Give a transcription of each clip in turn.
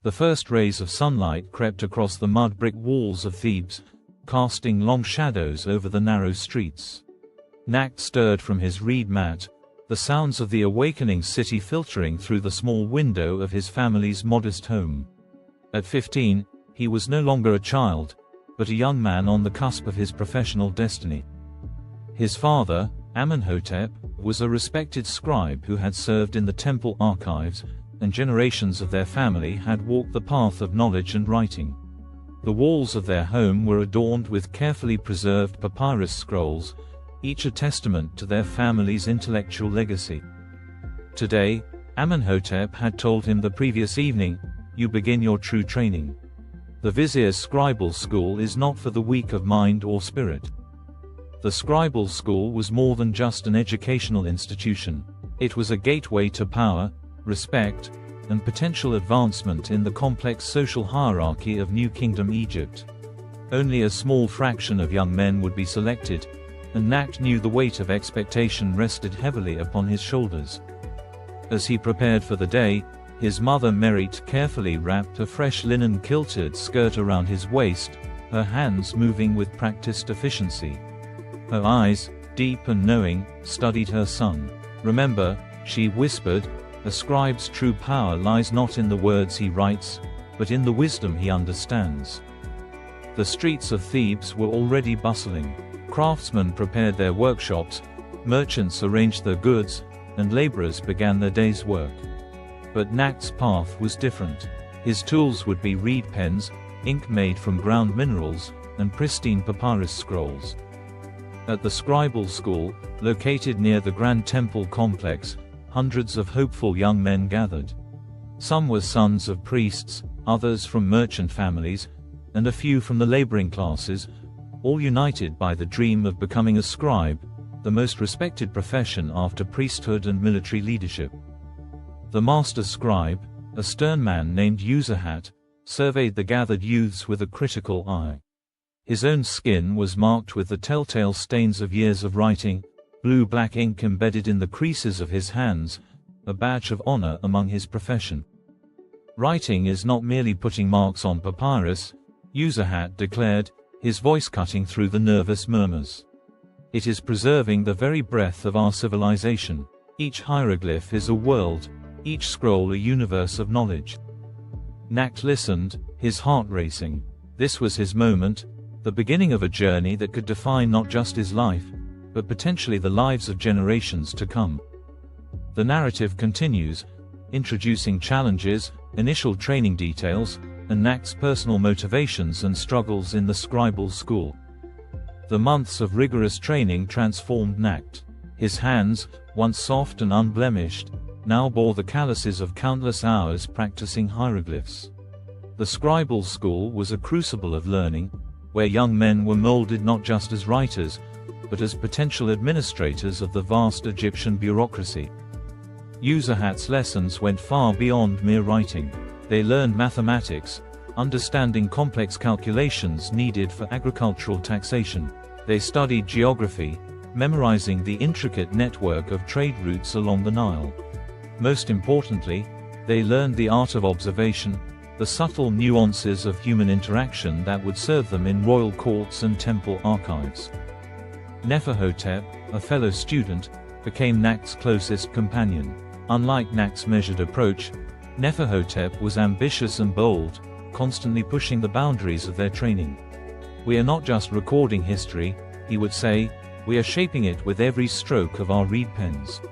The first rays of sunlight crept across the mud-brick walls of Thebes, casting long shadows over the narrow streets. Nakht stirred from his reed mat, the sounds of the awakening city filtering through the small window of his family's modest home. At 15, he was no longer a child, but a young man on the cusp of his professional destiny. His father, Amenhotep, was a respected scribe who had served in the temple archives, and generations of their family had walked the path of knowledge and writing. The walls of their home were adorned with carefully preserved papyrus scrolls, each a testament to their family's intellectual legacy. Today, Amenhotep had told him the previous evening, "You begin your true training. The vizier's Scribal school is not for the weak of mind or spirit." The Scribal school was more than just an educational institution. It was a gateway to power, respect, and potential advancement in the complex social hierarchy of New Kingdom Egypt. Only a small fraction of young men would be selected, and Nakht knew the weight of expectation rested heavily upon his shoulders. As he prepared for the day, his mother Merit carefully wrapped a fresh linen kilted skirt around his waist, her hands moving with practiced efficiency. Her eyes, deep and knowing, studied her son. "Remember," she whispered, "a scribe's true power lies not in the words he writes, but in the wisdom he understands." The streets of Thebes were already bustling. Craftsmen prepared their workshops, merchants arranged their goods, and laborers began their day's work. But Nakht's path was different. His tools would be reed pens, ink made from ground minerals, and pristine papyrus scrolls. At the Scribal school, located near the Grand Temple complex, hundreds of hopeful young men gathered. Some were sons of priests, others from merchant families, and a few from the laboring classes, all united by the dream of becoming a scribe, the most respected profession after priesthood and military leadership. The master scribe, a stern man named Userhat, surveyed the gathered youths with a critical eye. His own skin was marked with the telltale stains of years of writing, blue-black ink embedded in the creases of his hands, a badge of honor among his profession. "Writing is not merely putting marks on papyrus," Userhat declared, his voice cutting through the nervous murmurs. "It is preserving the very breath of our civilization. Each hieroglyph is a world, each scroll a universe of knowledge." Nakht listened, his heart racing. This was his moment, the beginning of a journey that could define not just his life, but potentially the lives of generations to come. The narrative continues, introducing challenges, initial training details, and Nakht's personal motivations and struggles in the Scribal school. The months of rigorous training transformed Nakht. His hands, once soft and unblemished, now bore the calluses of countless hours practicing hieroglyphs. The Scribal school was a crucible of learning, where young men were molded not just as writers, but as potential administrators of the vast Egyptian bureaucracy. Userhat's lessons went far beyond mere writing. They learned mathematics, understanding complex calculations needed for agricultural taxation. They studied geography, memorizing the intricate network of trade routes along the Nile. Most importantly, they learned the art of observation, the subtle nuances of human interaction that would serve them in royal courts and temple archives. Neferhotep, a fellow student, became Nakht's closest companion. Unlike Nakht's measured approach, Neferhotep was ambitious and bold, constantly pushing the boundaries of their training. "We are not just recording history," he would say, "we are shaping it with every stroke of our reed pens."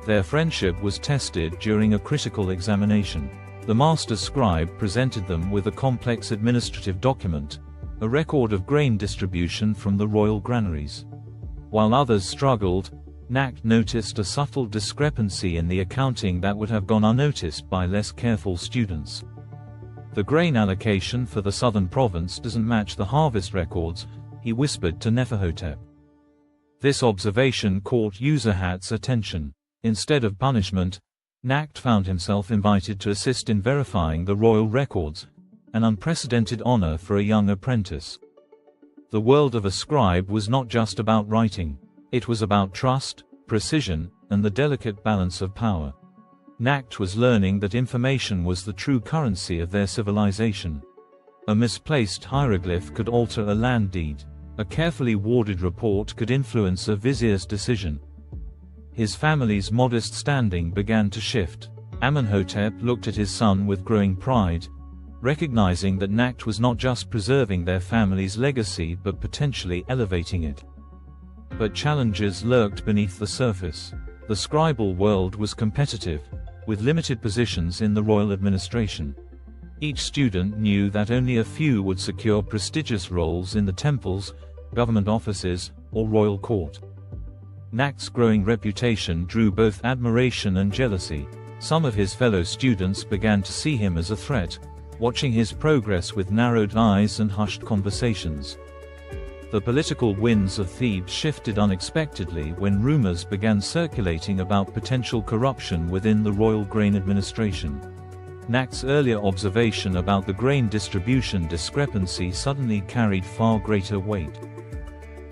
Their friendship was tested during a critical examination. The master scribe presented them with a complex administrative document, a record of grain distribution from the royal granaries. While others struggled, Nakht noticed a subtle discrepancy in the accounting that would have gone unnoticed by less careful students. "The grain allocation for the southern province doesn't match the harvest records," he whispered to Neferhotep. This observation caught Userhat's attention. Instead of punishment, Nakht found himself invited to assist in verifying the royal records, an unprecedented honor for a young apprentice. The world of a scribe was not just about writing. It was about trust, precision, and the delicate balance of power. Nakht was learning that information was the true currency of their civilization. A misplaced hieroglyph could alter a land deed. A carefully warded report could influence a vizier's decision. His family's modest standing began to shift. Amenhotep looked at his son with growing pride, recognizing that Nakht was not just preserving their family's legacy but potentially elevating it. But challenges lurked beneath the surface. The scribal world was competitive, with limited positions in the royal administration. Each student knew that only a few would secure prestigious roles in the temples, government offices, or royal court. Nakht's growing reputation drew both admiration and jealousy. Some of his fellow students began to see him as a threat, watching his progress with narrowed eyes and hushed conversations. The political winds of Thebes shifted unexpectedly when rumors began circulating about potential corruption within the royal grain administration. Nakht's earlier observation about the grain distribution discrepancy suddenly carried far greater weight.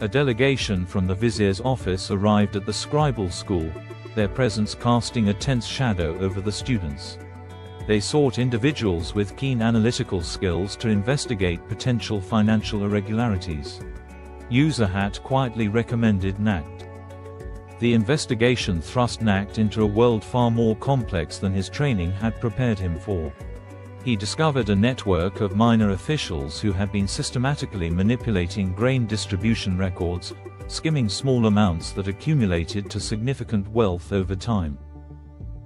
A delegation from the vizier's office arrived at the Scribal school, their presence casting a tense shadow over the students. They sought individuals with keen analytical skills to investigate potential financial irregularities. Userhat quietly recommended Nakht. The investigation thrust Nakht into a world far more complex than his training had prepared him for. He discovered a network of minor officials who had been systematically manipulating grain distribution records, skimming small amounts that accumulated to significant wealth over time.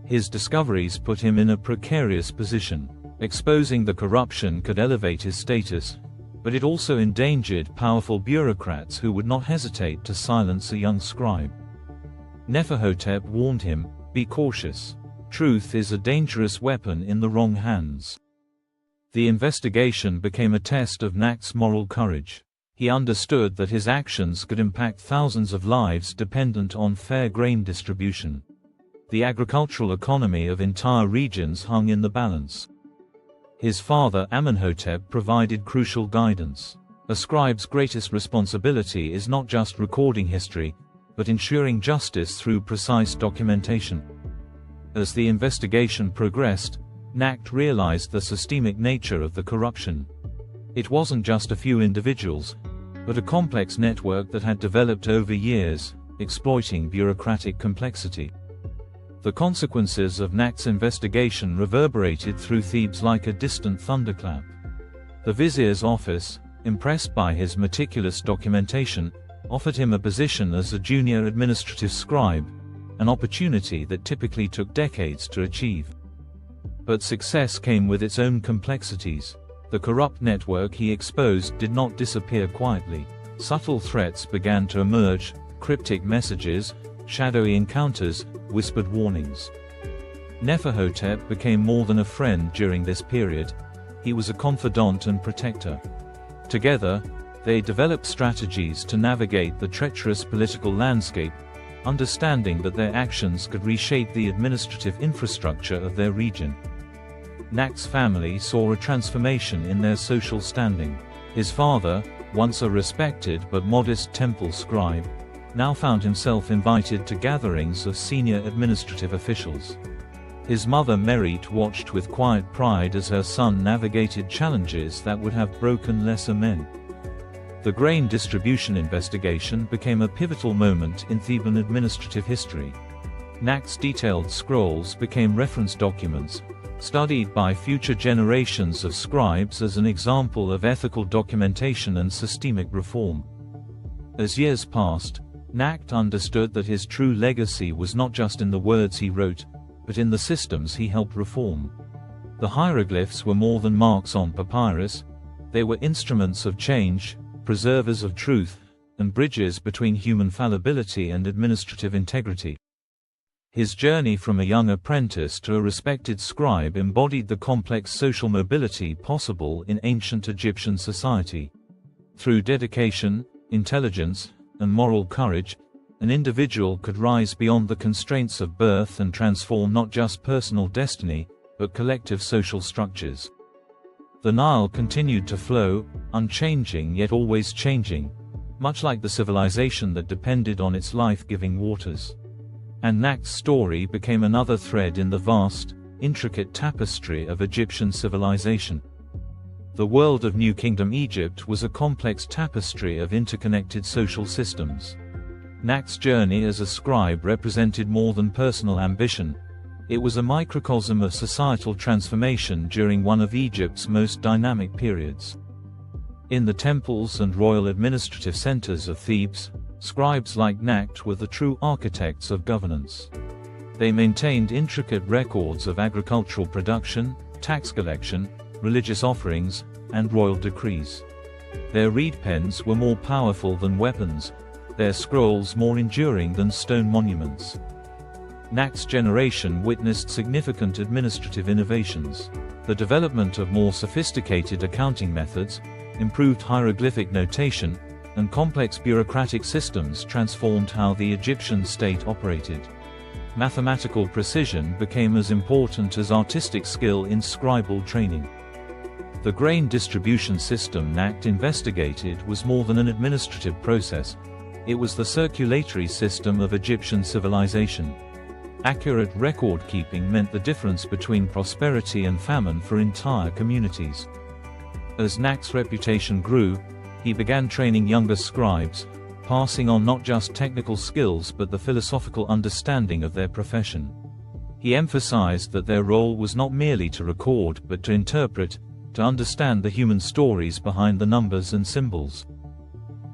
His discoveries put him in a precarious position. Exposing the corruption could elevate his status, but it also endangered powerful bureaucrats who would not hesitate to silence a young scribe. Neferhotep warned him, "Be cautious. Truth is a dangerous weapon in the wrong hands." The investigation became a test of Nakht's moral courage. He understood that his actions could impact thousands of lives dependent on fair grain distribution. The agricultural economy of entire regions hung in the balance. His father Amenhotep provided crucial guidance. A scribe's greatest responsibility is not just recording history, but ensuring justice through precise documentation. As the investigation progressed, Nakht realized the systemic nature of the corruption. It wasn't just a few individuals, but a complex network that had developed over years, exploiting bureaucratic complexity. The consequences of Nakht's investigation reverberated through Thebes like a distant thunderclap. The vizier's office, impressed by his meticulous documentation, offered him a position as a junior administrative scribe, an opportunity that typically took decades to achieve. But success came with its own complexities. The corrupt network he exposed did not disappear quietly. Subtle threats began to emerge: cryptic messages, shadowy encounters, whispered warnings. Neferhotep became more than a friend during this period. He was a confidant and protector. Together, they developed strategies to navigate the treacherous political landscape, understanding that their actions could reshape the administrative infrastructure of their region. Nakht's family saw a transformation in their social standing. His father, once a respected but modest temple scribe, now found himself invited to gatherings of senior administrative officials. His mother Merit watched with quiet pride as her son navigated challenges that would have broken lesser men. The grain distribution investigation became a pivotal moment in Theban administrative history. Nakht's detailed scrolls became reference documents, studied by future generations of scribes as an example of ethical documentation and systemic reform. As years passed, Nakht understood that his true legacy was not just in the words he wrote, but in the systems he helped reform. The hieroglyphs were more than marks on papyrus; they were instruments of change, preservers of truth, and bridges between human fallibility and administrative integrity. His journey from a young apprentice to a respected scribe embodied the complex social mobility possible in ancient Egyptian society. Through dedication, intelligence, and moral courage, an individual could rise beyond the constraints of birth and transform not just personal destiny, but collective social structures. The Nile continued to flow, unchanging yet always changing, much like the civilization that depended on its life-giving waters. And Nakht's story became another thread in the vast, intricate tapestry of Egyptian civilization. The world of New Kingdom Egypt was a complex tapestry of interconnected social systems. Nakht's journey as a scribe represented more than personal ambition. It was a microcosm of societal transformation during one of Egypt's most dynamic periods. In the temples and royal administrative centers of Thebes, scribes like Nakht were the true architects of governance. They maintained intricate records of agricultural production, tax collection, religious offerings, and royal decrees. Their reed pens were more powerful than weapons, their scrolls more enduring than stone monuments. Nakht's generation witnessed significant administrative innovations. The development of more sophisticated accounting methods, improved hieroglyphic notation, and complex bureaucratic systems transformed how the Egyptian state operated. Mathematical precision became as important as artistic skill in scribal training. The grain distribution system Nakht investigated was more than an administrative process, it was the circulatory system of Egyptian civilization. Accurate record-keeping meant the difference between prosperity and famine for entire communities. As Nakht's reputation grew, he began training younger scribes, passing on not just technical skills but the philosophical understanding of their profession. He emphasized that their role was not merely to record but to interpret, to understand the human stories behind the numbers and symbols.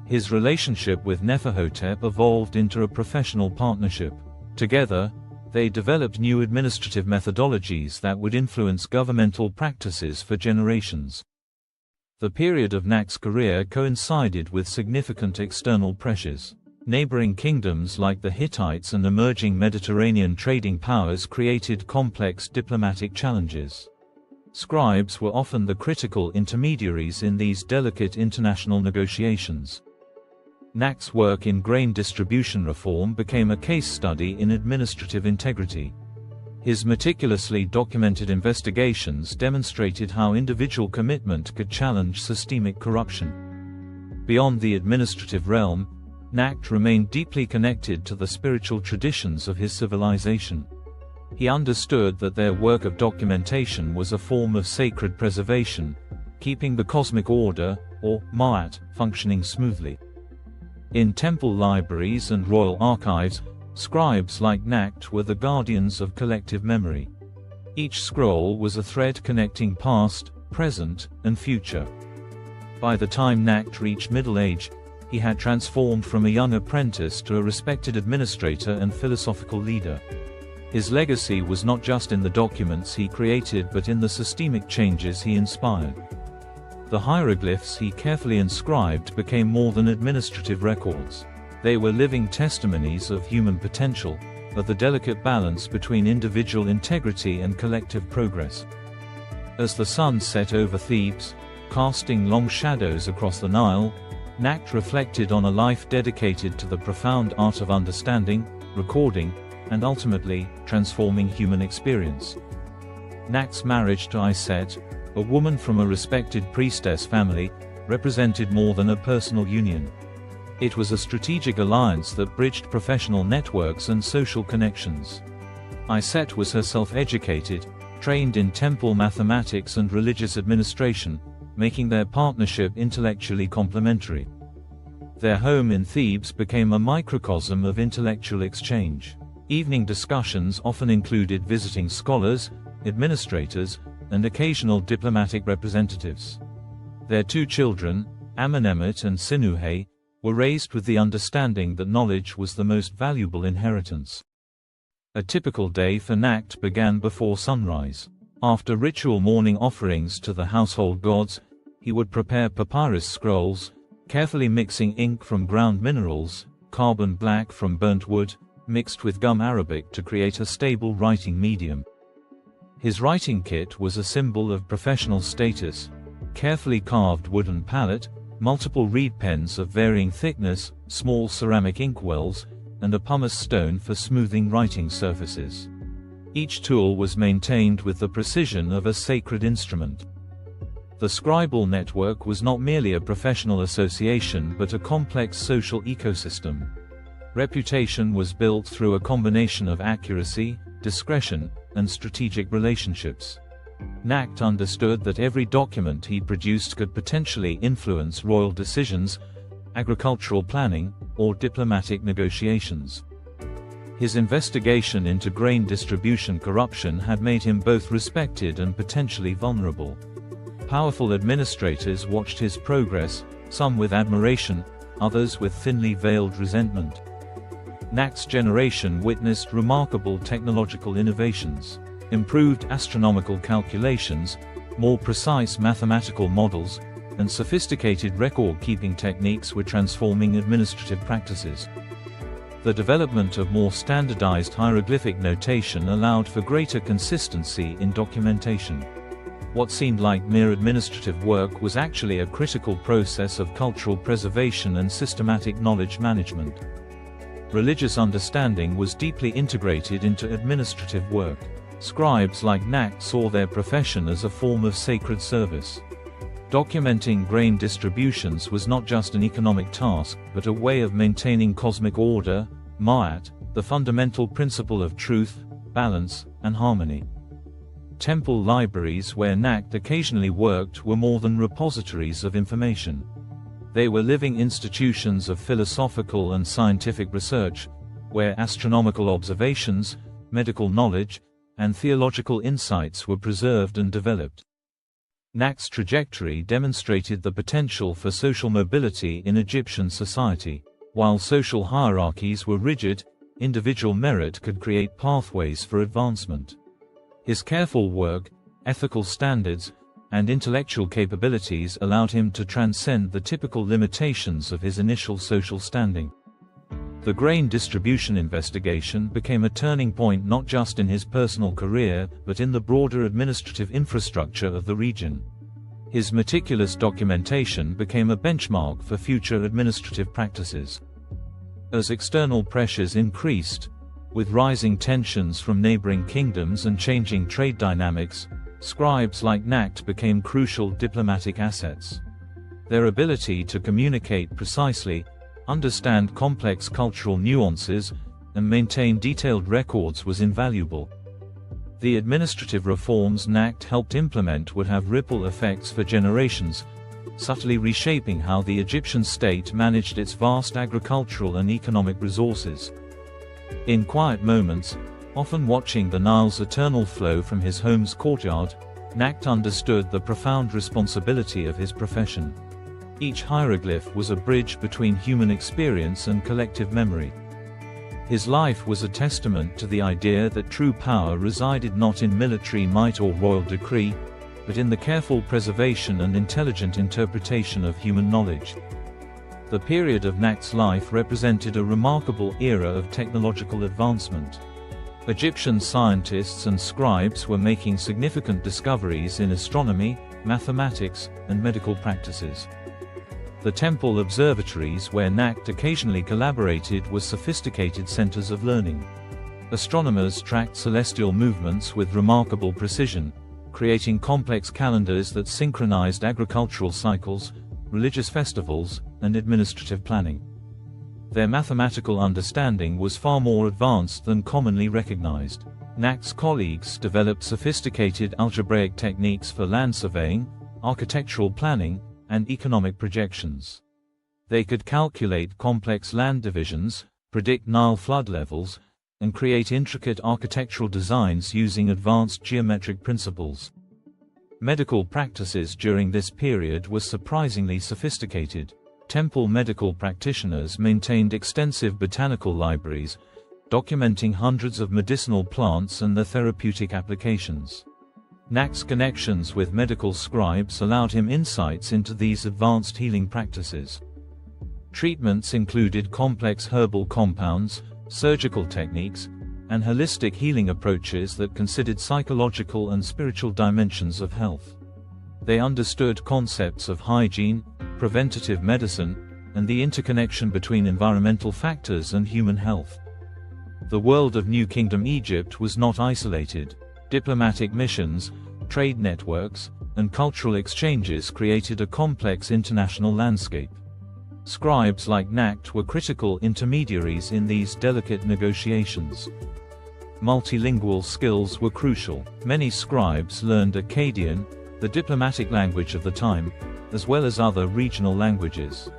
His relationship with Neferhotep evolved into a professional partnership. Together, they developed new administrative methodologies that would influence governmental practices for generations. The period of Nakht's career coincided with significant external pressures. Neighboring kingdoms like the Hittites and emerging Mediterranean trading powers created complex diplomatic challenges. Scribes were often the critical intermediaries in these delicate international negotiations. Nakht's work in grain distribution reform became a case study in administrative integrity. His meticulously documented investigations demonstrated how individual commitment could challenge systemic corruption. Beyond the administrative realm, Nakht remained deeply connected to the spiritual traditions of his civilization. He understood that their work of documentation was a form of sacred preservation, keeping the cosmic order, or Ma'at, functioning smoothly. In temple libraries and royal archives, scribes like Nakht were the guardians of collective memory. Each scroll was a thread connecting past, present, and future. By the time Nakht reached middle age, he had transformed from a young apprentice to a respected administrator and philosophical leader. His legacy was not just in the documents he created but in the systemic changes he inspired. The hieroglyphs he carefully inscribed became more than administrative records. They were living testimonies of human potential, of the delicate balance between individual integrity and collective progress. As the sun set over Thebes, casting long shadows across the Nile, Nakht reflected on a life dedicated to the profound art of understanding, recording, and ultimately, transforming human experience. Nakht's marriage to Iset, a woman from a respected priestess family, represented more than a personal union. It was a strategic alliance that bridged professional networks and social connections. Iset was herself educated, trained in temple mathematics and religious administration, making their partnership intellectually complementary. Their home in Thebes became a microcosm of intellectual exchange. Evening discussions often included visiting scholars, administrators, and occasional diplomatic representatives. Their two children, Amenemhet and Sinuhe, were raised with the understanding that knowledge was the most valuable inheritance. A typical day for Nakht began before sunrise. After ritual morning offerings to the household gods, he would prepare papyrus scrolls, carefully mixing ink from ground minerals, carbon black from burnt wood, mixed with gum arabic to create a stable writing medium. His writing kit was a symbol of professional status: carefully carved wooden palette, multiple reed pens of varying thickness, small ceramic inkwells, and a pumice stone for smoothing writing surfaces. Each tool was maintained with the precision of a sacred instrument. The Scribal network was not merely a professional association but a complex social ecosystem. Reputation was built through a combination of accuracy, discretion, and strategic relationships. Nakht understood that every document he produced could potentially influence royal decisions, agricultural planning, or diplomatic negotiations. His investigation into grain distribution corruption had made him both respected and potentially vulnerable. Powerful administrators watched his progress, some with admiration, others with thinly veiled resentment. Nakht's generation witnessed remarkable technological innovations. Improved astronomical calculations, more precise mathematical models, and sophisticated record-keeping techniques were transforming administrative practices. The development of more standardized hieroglyphic notation allowed for greater consistency in documentation. What seemed like mere administrative work was actually a critical process of cultural preservation and systematic knowledge management. Religious understanding was deeply integrated into administrative work. Scribes like Nakht saw their profession as a form of sacred service. Documenting grain distributions was not just an economic task, but a way of maintaining cosmic order, ma'at, the fundamental principle of truth, balance, and harmony. Temple libraries where Nakht occasionally worked were more than repositories of information. They were living institutions of philosophical and scientific research, where astronomical observations, medical knowledge, and theological insights were preserved and developed. Nakht's trajectory demonstrated the potential for social mobility in Egyptian society. While social hierarchies were rigid, individual merit could create pathways for advancement. His careful work, ethical standards, and intellectual capabilities allowed him to transcend the typical limitations of his initial social standing. The grain distribution investigation became a turning point not just in his personal career, but in the broader administrative infrastructure of the region. His meticulous documentation became a benchmark for future administrative practices. As external pressures increased, with rising tensions from neighboring kingdoms and changing trade dynamics, scribes like Nakht became crucial diplomatic assets. Their ability to communicate precisely, understand complex cultural nuances, and maintain detailed records was invaluable. The administrative reforms Nakht helped implement would have ripple effects for generations, subtly reshaping how the Egyptian state managed its vast agricultural and economic resources. In quiet moments, often watching the Nile's eternal flow from his home's courtyard, Nakht understood the profound responsibility of his profession. Each hieroglyph was a bridge between human experience and collective memory. His life was a testament to the idea that true power resided not in military might or royal decree, but in the careful preservation and intelligent interpretation of human knowledge. The period of Nakht's life represented a remarkable era of technological advancement. Egyptian scientists and scribes were making significant discoveries in astronomy, mathematics, and medical practices. The temple observatories where Nakht occasionally collaborated were sophisticated centers of learning. Astronomers tracked celestial movements with remarkable precision, creating complex calendars that synchronized agricultural cycles, religious festivals, and administrative planning. Their mathematical understanding was far more advanced than commonly recognized. Nakht's colleagues developed sophisticated algebraic techniques for land surveying, architectural planning, and economic projections. They could calculate complex land divisions, predict Nile flood levels, and create intricate architectural designs using advanced geometric principles. Medical practices during this period were surprisingly sophisticated. Temple medical practitioners maintained extensive botanical libraries, documenting hundreds of medicinal plants and their therapeutic applications. Nakht's connections with medical scribes allowed him insights into these advanced healing practices. Treatments included complex herbal compounds, surgical techniques, and holistic healing approaches that considered psychological and spiritual dimensions of health. They understood concepts of hygiene, preventative medicine, and the interconnection between environmental factors and human health. The world of New Kingdom Egypt was not isolated. Diplomatic missions, trade networks, and cultural exchanges created a complex international landscape. Scribes like Nakht were critical intermediaries in these delicate negotiations. Multilingual skills were crucial. Many scribes learned Akkadian, the diplomatic language of the time, as well as other regional languages.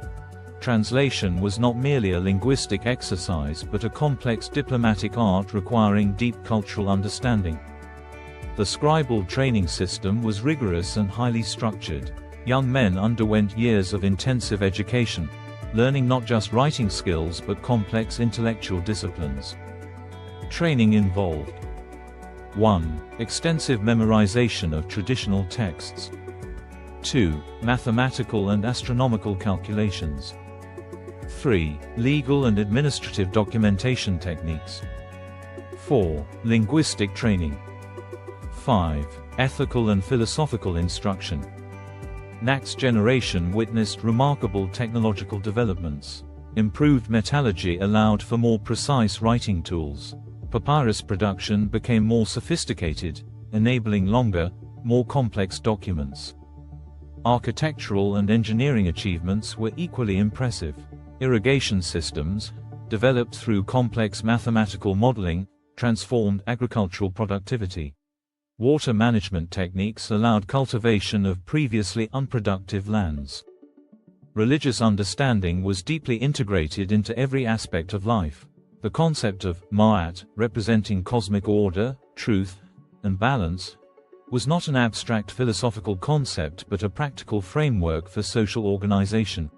Translation was not merely a linguistic exercise but a complex diplomatic art requiring deep cultural understanding. The Scribal training system was rigorous and highly structured. Young men underwent years of intensive education, learning not just writing skills but complex intellectual disciplines. Training involved 1. Extensive memorization of traditional texts. 2. Mathematical and astronomical calculations. 3. Legal and administrative documentation techniques. 4. Linguistic training. 5. Ethical and philosophical instruction. Nakht's generation witnessed remarkable technological developments. Improved metallurgy allowed for more precise writing tools. Papyrus production became more sophisticated, enabling longer, more complex documents. Architectural and engineering achievements were equally impressive. Irrigation systems, developed through complex mathematical modeling, transformed agricultural productivity. Water management techniques allowed cultivation of previously unproductive lands. Religious understanding was deeply integrated into every aspect of life. The concept of Ma'at, representing cosmic order, truth, and balance, was not an abstract philosophical concept but a practical framework for social organization.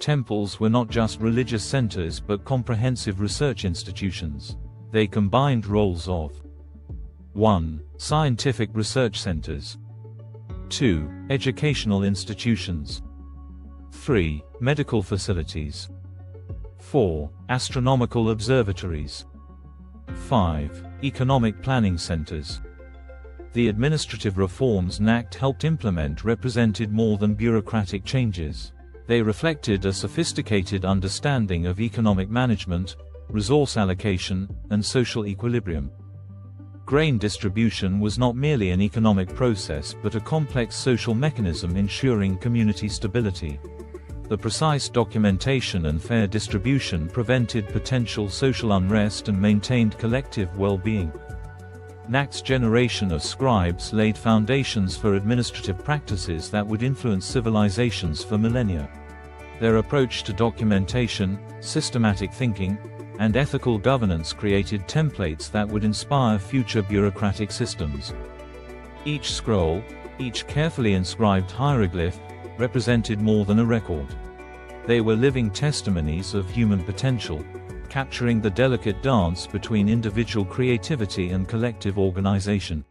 Temples were not just religious centers but comprehensive research institutions. They combined roles of 1. Scientific research centers. 2. Educational institutions. 3. Medical facilities. 4. Astronomical observatories. 5. Economic planning centers. The administrative reforms Nakht helped implement represented more than bureaucratic changes. They reflected a sophisticated understanding of economic management, resource allocation, and social equilibrium. Grain distribution was not merely an economic process but a complex social mechanism ensuring community stability. The precise documentation and fair distribution prevented potential social unrest and maintained collective well-being. Nakht's generation of scribes laid foundations for administrative practices that would influence civilizations for millennia. Their approach to documentation, systematic thinking, and ethical governance created templates that would inspire future bureaucratic systems. Each scroll, each carefully inscribed hieroglyph, represented more than a record. They were living testimonies of human potential, capturing the delicate dance between individual creativity and collective organization.